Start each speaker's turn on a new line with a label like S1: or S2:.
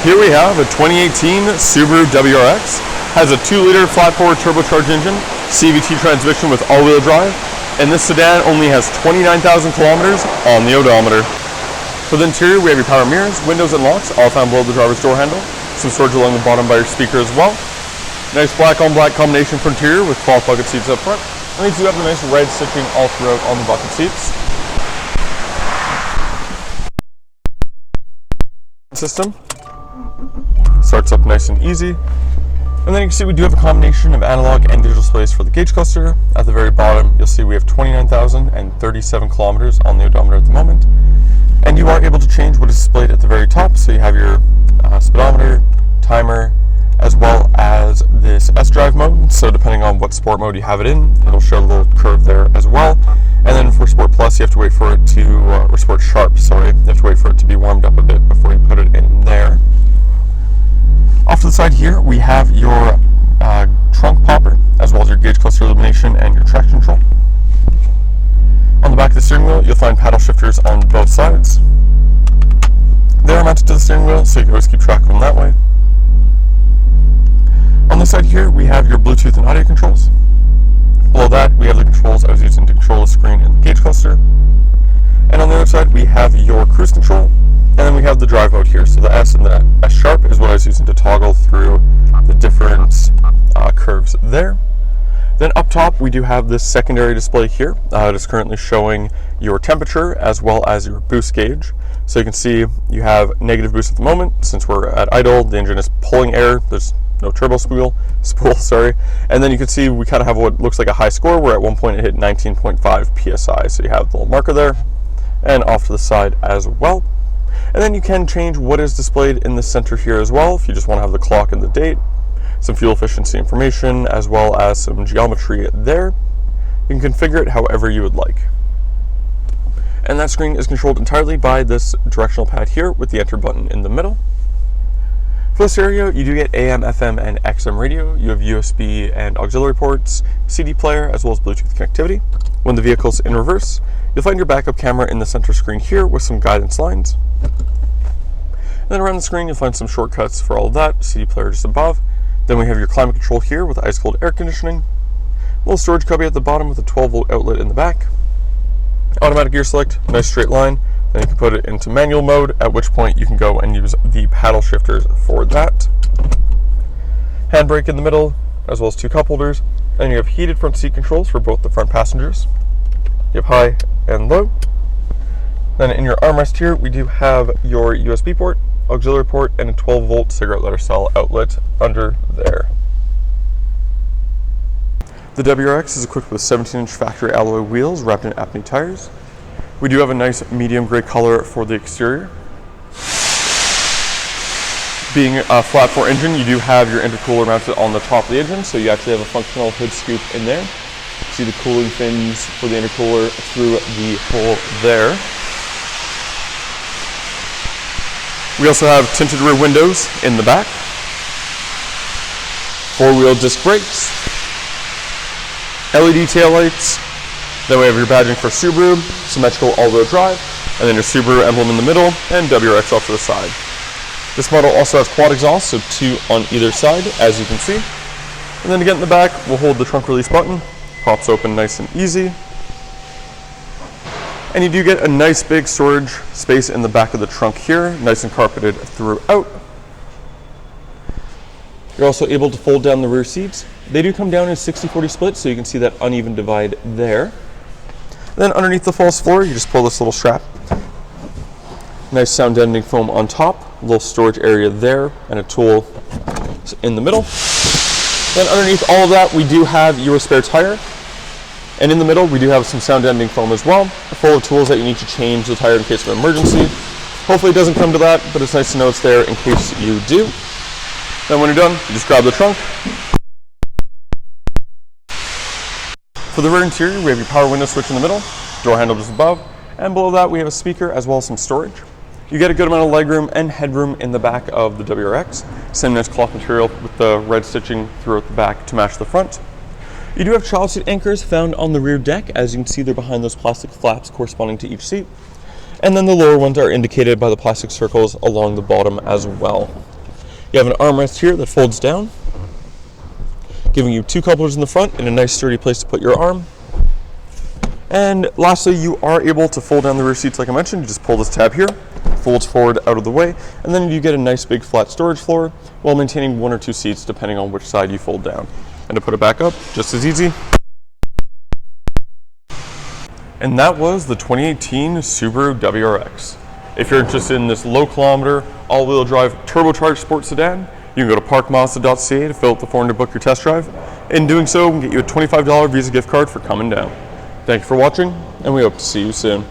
S1: Here we have a 2018 Subaru WRX. Has a 2-liter flat-bore turbocharged engine, CVT transmission with all-wheel drive, and this sedan only has 29,000 kilometers on the odometer. For the interior, we have your power mirrors, windows and locks, all found below the driver's door handle. Some storage along the bottom by your speaker as well. Nice black-on-black combination for interior with cloth bucket seats up front. And these do have the nice red stitching all throughout on the bucket seats. System starts up nice and easy. And then you can see we do have a combination of analog and digital displays for the gauge cluster. At the very bottom, you'll see we have 29,037 kilometers on the odometer at the moment. And you are able to change what is displayed at the very top. So you have your speedometer, timer, as well as this S-Drive mode. So depending on what sport mode you have it in, it'll show a little curve there as well. And then for Sport Plus, you have to wait for it to, or Sport Sharp, sorry, you have to wait for it to be warmed up a bit before you put it in there. Off to the side here, we have your trunk popper, as well as your gauge cluster illumination and your traction control. On the back of the steering wheel, you'll find paddle shifters on both sides. They are mounted to the steering wheel, so you can always keep track of them that way. On this side here, we have your Bluetooth and audio controls. Below that, we have the controls I was using to control the screen and the gauge cluster. And on the other side, we have your cruise control. And then we have the drive mode here. So the S and the S sharp is what I was using to toggle through the different curves there. Then up top, we do have this secondary display here. It is currently showing your temperature as well as your boost gauge. So you can see you have negative boost at the moment. Since we're at idle, the engine is pulling air. There's no turbo spool, sorry. And then you can see we kind of have what looks like a high score, where at one point it hit 19.5 PSI. So you have the little marker there, and off to the side as well. And then you can change what is displayed in the center here as well, if you just want to have the clock and the date, some fuel efficiency information, as well as some geometry there. You can configure it however you would like. And that screen is controlled entirely by this directional pad here with the enter button in the middle. For the stereo, you do get AM, FM, and XM radio. You have USB and auxiliary ports, CD player, as well as Bluetooth connectivity. When the vehicle's in reverse, you'll find your backup camera in the center screen here with some guidance lines. And then around the screen, you'll find some shortcuts for all of that, CD player just above. Then we have your climate control here with ice cold air conditioning. A little storage cubby at the bottom with a 12-volt outlet in the back. Automatic gear select, nice straight line. Then you can put it into manual mode, at which point you can go and use the paddle shifters for that. Handbrake in the middle, as well as 2 cup holders. And you have heated front seat controls for both the front passengers. You have high and low. Then in your armrest here, we do have your USB port, auxiliary port, and a 12-volt cigarette lighter cell outlet under there. The WRX is equipped with 17-inch factory alloy wheels wrapped in Apney tires. We do have a nice medium gray color for the exterior. Being a flat-bore engine, you do have your intercooler mounted on the top of the engine, so you actually have a functional hood scoop in there. See the cooling fins for the intercooler through the hole there. We also have tinted rear windows in the back, 4-wheel disc brakes, LED taillights. Then we have your badging for Subaru, symmetrical all-wheel drive, and then your Subaru emblem in the middle, and WRX off to the side. This model also has quad exhaust, so 2 on either side, as you can see. And then to get in the back, we'll hold the trunk release button, pops open nice and easy. And you do get a nice big storage space in the back of the trunk here, nice and carpeted throughout. You're also able to fold down the rear seats. They do come down in 60-40 split, so you can see that uneven divide there. Then underneath the false floor, you just pull this little strap. Nice sound deadening foam on top, a little storage area there, and a tool in the middle. Then underneath all of that, we do have your spare tire. And in the middle, we do have some sound deadening foam as well, full of tools that you need to change the tire in case of an emergency. Hopefully it doesn't come to that, but it's nice to know it's there in case you do. Then when you're done, you just grab the trunk. For the rear interior, we have your power window switch in the middle, door handle just above, and below that we have a speaker as well as some storage. You get a good amount of legroom and headroom in the back of the WRX. Same nice cloth material with the red stitching throughout the back to match the front. You do have child seat anchors found on the rear deck. As you can see, they're behind those plastic flaps corresponding to each seat. And then the lower ones are indicated by the plastic circles along the bottom as well. You have an armrest here that folds down, giving you 2 cup holders in the front and a nice sturdy place to put your arm. And lastly, you are able to fold down the rear seats like I mentioned. You just pull this tab here, folds forward out of the way, and then you get a nice big flat storage floor while maintaining 1 or 2 seats depending on which side you fold down. And to put it back up, just as easy. And that was the 2018 Subaru WRX. If you're interested in this low kilometer, all-wheel drive, turbocharged sports sedan, you can go to parkmazda.ca to fill out the form to book your test drive. In doing so, we can get you a $25 Visa gift card for coming down. Thank you for watching, and we hope to see you soon.